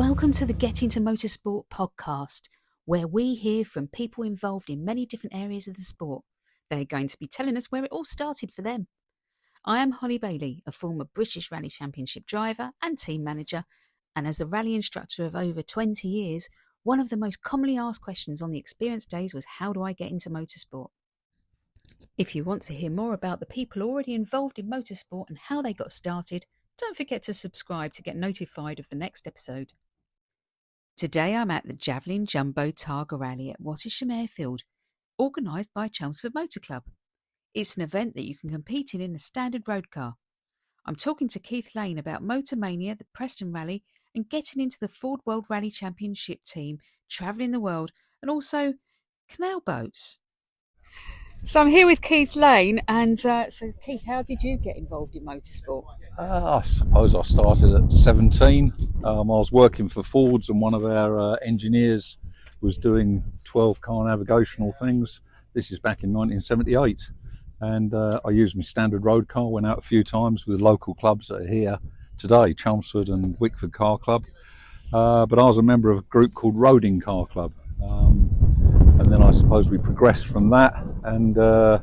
Welcome to the Get Into Motorsport podcast, where we hear from people involved in many different areas of the sport. They're going to be telling us where it all started for them. I am Holly Bailey, a former British Rally Championship driver and team manager, and as a rally instructor of over 20 years, one of the most commonly asked questions on the experience days was, how do I get into motorsport? If you want to hear more about the people already involved in motorsport and how they got started, don't forget to subscribe to get notified of the next episode. Today I'm at the Javelin Jumbo Targa Rally at Wattisham Airfield, organised by Chelmsford Motor Club. It's an event that you can compete in a standard road car. I'm talking to Keith Lane about Motormania, the Preston Rally, and getting into the Ford World Rally Championship team, travelling the world, and also canal boats. So I'm here with Keith Lane, and so Keith, how did you get involved in motorsport? I suppose I started at 17. I was working for Fords, and one of our engineers was doing 12-car navigational things. This is back in 1978, and I used my standard road car, went out a few times with local clubs that are here today, Chelmsford and Wickford Car Club, but I was a member of a group called Roading Car Club. And then I suppose we progressed from that, and I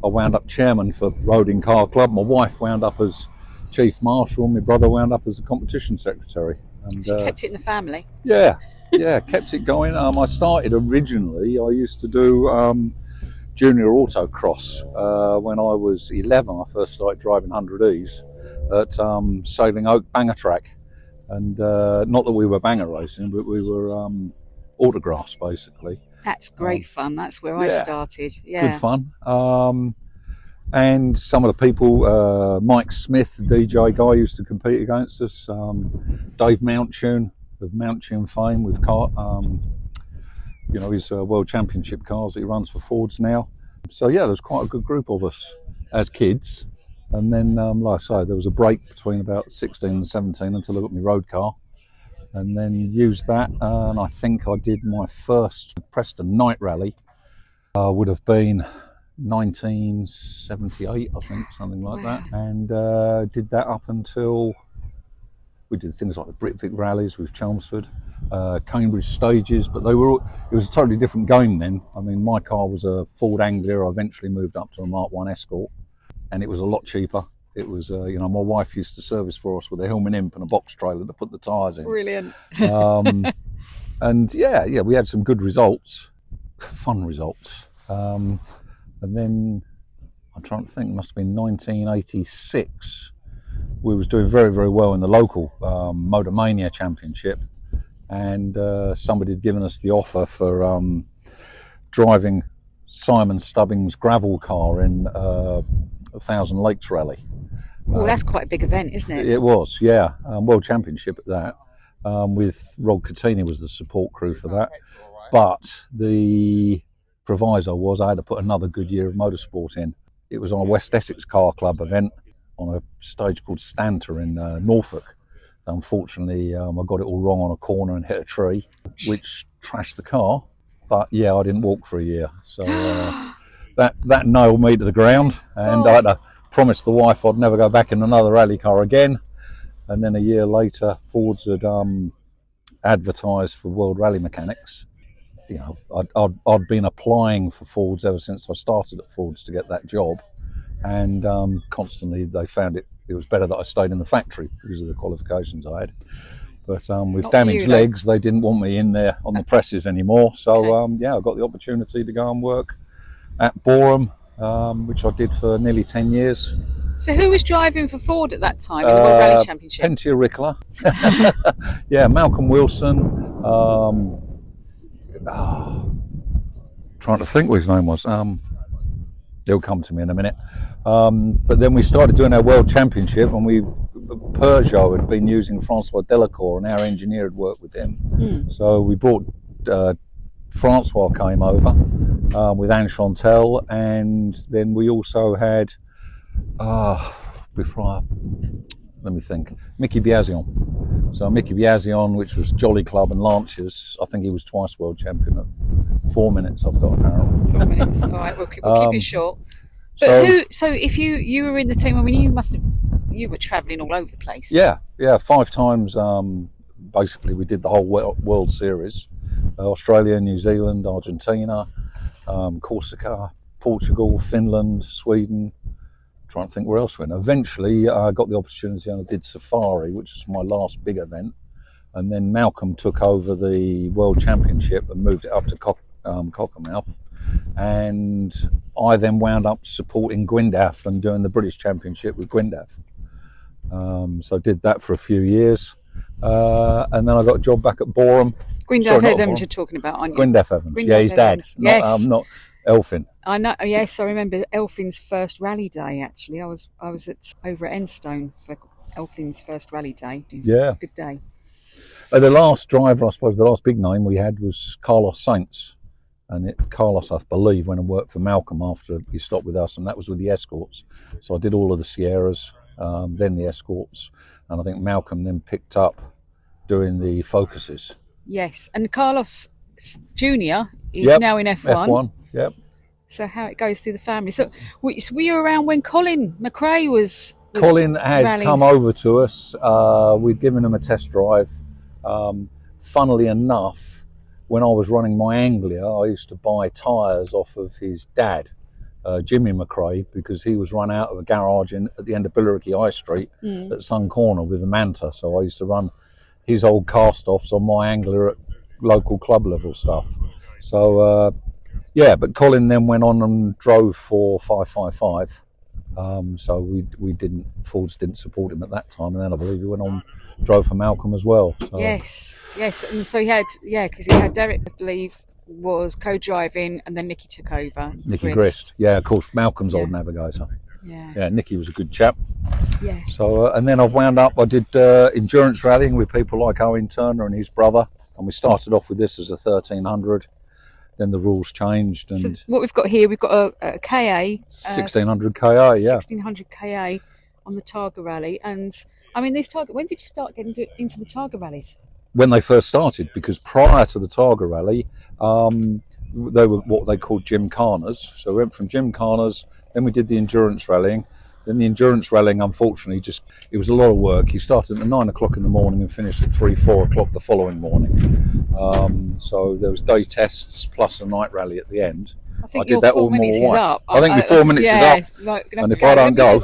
wound up chairman for Roading Car Club. My wife wound up as chief marshal, and my brother wound up as a competition secretary. And, so you kept it in the family? Yeah, kept it going. I started originally, I used to do junior autocross. When I was 11, I first started driving 100Es at Sailing Oak Banger Track. And not that we were banger racing, but we were autographs, basically. That's great fun. That's where I started. Yeah, good fun. And some of the people, Mike Smith, the DJ guy, used to compete against us. Dave Mountune of Mountune fame with his World Championship cars that he runs for Fords now. So yeah, there's quite a good group of us as kids. And then, like I say, there was a break between about 16 and 17 until I got my road car. And then used that, and I think I did my first Preston night rally, would have been 1978, I think, something like that, and did that up until we did things like the Britvic rallies with Chelmsford, Cambridge stages, but it was a totally different game then. I mean, my car was a Ford Anglia. I eventually moved up to a Mark 1 Escort, and it was a lot cheaper. It was, my wife used to service for us with a Hillman Imp and a box trailer to put the tyres in. Brilliant. And yeah, we had some good results, fun results. And then I'm trying to think, it must have been 1986. We was doing very, very well in the local Motormania Championship, and somebody had given us the offer for driving Simon Stubbing's gravel car in a Thousand Lakes Rally. Well, that's quite a big event, isn't it? It was, yeah. World Championship at that. With Rod Catini was the support crew for that. But the proviso was I had to put another good year of motorsport in. It was on a West Essex Car Club event on a stage called Stanter in Norfolk. Unfortunately, I got it all wrong on a corner and hit a tree, which trashed the car. But yeah, I didn't walk for a year. So that nailed me to the ground, and I had to promise the wife I'd never go back in another rally car again. And then a year later, Fords had advertised for World Rally Mechanics. I'd been applying for Fords ever since I started at Fords to get that job, and constantly they found it was better that I stayed in the factory because of the qualifications I had. But with Not damaged legs, they didn't want me in there on the presses anymore. So I got the opportunity to go and work at Boreham, which I did for nearly 10 years. So who was driving for Ford at that time in the World Rally Championship? Pentia Rickler. Yeah, Malcolm Wilson. Trying to think what his name was. He'll come to me in a minute. But then we started doing our World Championship, and Peugeot had been using Francois Delacour, and our engineer had worked with him. So we brought Francois came over with Anne Chantel, and then we also had Mickey Biazion. So Mickey Biazion, which was Jolly Club and Lanciers, I think he was twice world champion at 4 minutes, I've got apparently. 4 minutes, all right, we'll keep it short. But so if you were in the team, I mean, you were travelling all over the place. Yeah, 5 times basically we did the whole World Series, Australia, New Zealand, Argentina, Corsica, Portugal, Finland, Sweden. Trying to think where else we went. Eventually I got the opportunity and I did Safari, which was my last big event, and then Malcolm took over the World Championship and moved it up to Cockermouth, and I then wound up supporting Gwyndaf and doing the British Championship with Gwyndaf. So I did that for a few years, and then I got a job back at Boreham. Gwyndaf Evans you're talking about, aren't you? Gwyndaf Evans, Gwyndaf yeah, his dad, Evans. Yes. not Elfin. I know. Yes, I remember Elfin's first rally day. Actually, I was over at Enstone for Elfin's first rally day. Yeah, good day. The last driver, I suppose, the last big name we had was Carlos Sainz, and Carlos, I believe, went and worked for Malcolm after he stopped with us, and that was with the Escorts. So I did all of the Sierras, then the Escorts, and I think Malcolm then picked up doing the Focuses. Yes, and Carlos Jr. is now in F1. F1, yep. So how it goes through the family. So were you around when Colin McRae was Colin had rallying? Come over to us. We'd given him a test drive. Funnily enough, when I was running my Anglia, I used to buy tyres off of his dad, Jimmy McRae, because he was run out of a garage at the end of Billericay High Street at Sun Corner with a Manta. So I used to run his old cast-offs on my Anglia at local club level stuff. So but Colin then went on and drove for 555. So Fords didn't support him at that time, and then I believe he went on, drove for Malcolm as well. So. Yes, and so he had, because he had Derek, I believe, was co-driving, and then Nicky took over. Nicky Grist, yeah, of course, Malcolm's old navigator. Yeah, Nicky was a good chap. Yeah. So, and then I've wound up, I did endurance rallying with people like Owen Turner and his brother, and we started off with this as a 1300. Then the rules changed, and so what we've got here, we've got a KA, 1600 KA, yeah, 1600 KA on the Targa rally. And I mean, when did you start getting into the Targa rallies? When they first started, because prior to the Targa rally, they were what they called gymkhanas. So we went from gymkhanas, then we did the endurance rallying. Then the endurance rallying, unfortunately, it was a lot of work. He started at 9 o'clock in the morning and finished at 4 o'clock the following morning. So there was day tests plus a night rally at the end. I did that all my wife. I think your 4 minutes is up. And if I don't go,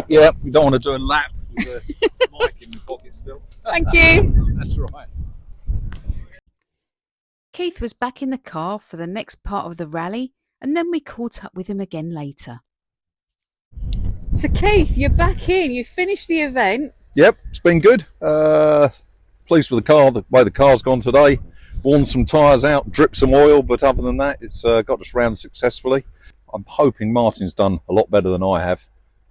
you don't want to do a lap with the mic in your pocket still. Thank you. That's right. Keith was back in the car for the next part of the rally, and then we caught up with him again later. So Keith, you're back in. You finished the event. Yep, it's been good. Pleased with the car, the way the car's gone today. Worn some tyres out, dripped some oil, but other than that, it's got us round successfully. I'm hoping Martin's done a lot better than I have.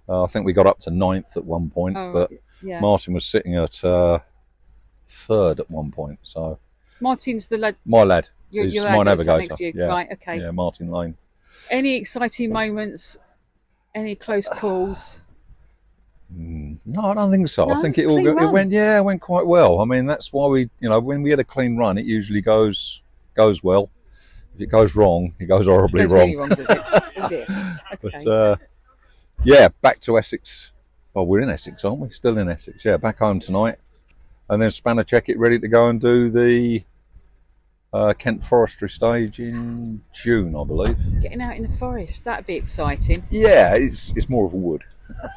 I think we got up to 9th at one point, but Martin was sitting at 3rd at one point. So Martin's the lad. My lad. Your my navigator. Next to you. Yeah. Right, okay. Yeah, Martin Lane. Any exciting moments? Any close calls? No, I don't think so. No, I think it went quite well. I mean, that's why when we had a clean run, it usually goes well. If it goes wrong, it goes horribly wrong. Really wrong, does it? Does it? Okay. But back to Essex. Well, we're in Essex, aren't we? Still in Essex. Yeah, back home tonight, and then spanner check it, ready to go and do the Kent Forestry stage in June, I believe. Getting out in the forest, that'd be exciting. Yeah, it's more of a wood.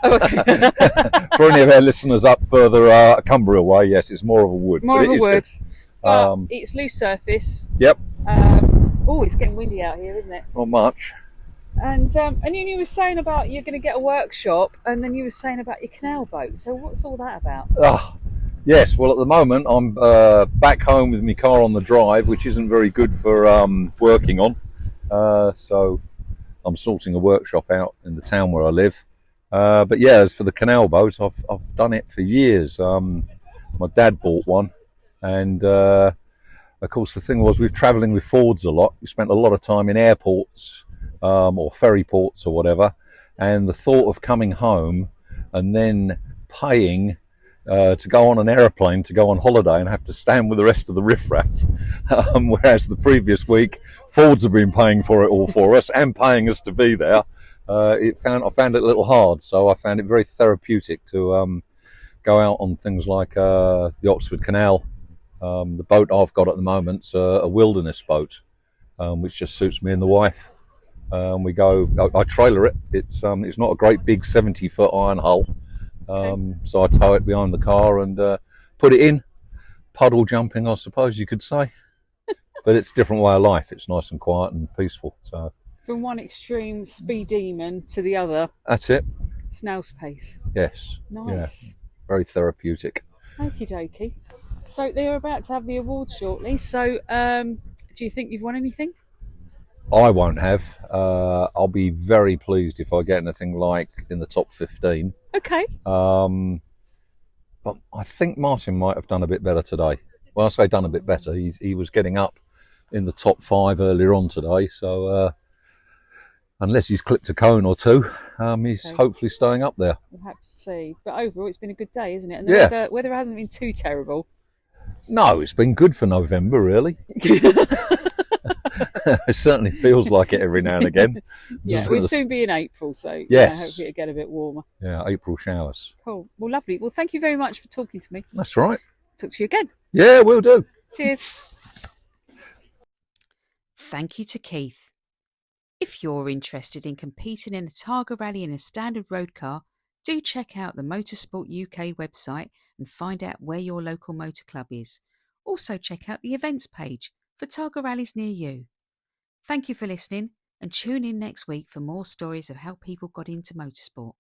Oh, okay. For any of our listeners up further Cumbria way, yes, it's more of a wood. More of a wood. But Good. it's loose surface. Yep. It's getting windy out here, isn't it? Not much. And you were saying about you're going to get a workshop, and then you were saying about your canal boat. So what's all that about? Yes, well, at the moment I'm back home with my car on the drive, which isn't very good for working on. So I'm sorting a workshop out in the town where I live. But yeah, as for the canal boat, I've done it for years. My dad bought one, and of course the thing was, we're travelling with Fords a lot. We spent a lot of time in airports or ferry ports or whatever, and the thought of coming home and then paying to go on an aeroplane to go on holiday and have to stand with the rest of the riffraff, whereas the previous week Fords have been paying for it all for us and paying us to be there. I found it a little hard, so I found it very therapeutic to go out on things like the Oxford Canal The boat I've got at the moment's a wilderness boat, which just suits me and the wife. We go. I trailer it. It's not a great big 70-foot iron hull, so I tow it behind the car and put it in. Puddle jumping, I suppose you could say, but it's a different way of life. It's nice and quiet and peaceful. So From one extreme speed demon to the other, that's it. snail's pace. Yes. Nice. Yeah. Very therapeutic. Okie dokie. So they're about to have the awards shortly. So do you think you've won anything? I won't have. I'll be very pleased if I get anything like in the top 15. Okay. But I think Martin might have done a bit better today. Well, I say done a bit better. He was getting up in the top 5 earlier on today. So unless he's clipped a cone or two, he's hopefully staying up there. We'll have to see. But overall, it's been a good day, isn't it? And the weather hasn't been too terrible. No, it's been good for November, really. It certainly feels like it every now and again. Yeah, we'll soon be in April, so hopefully it'll get a bit warmer. Yeah, April showers. Cool. Well, lovely. Well, thank you very much for talking to me. That's right. Talk to you again. Yeah, we'll do. Cheers. Thank you to Keith. If you're interested in competing in a Targa rally in a standard road car, do check out the Motorsport UK website and find out where your local motor club is. Also check out the events page for Targa rallies near you. Thank you for listening and tune in next week for more stories of how people got into motorsport.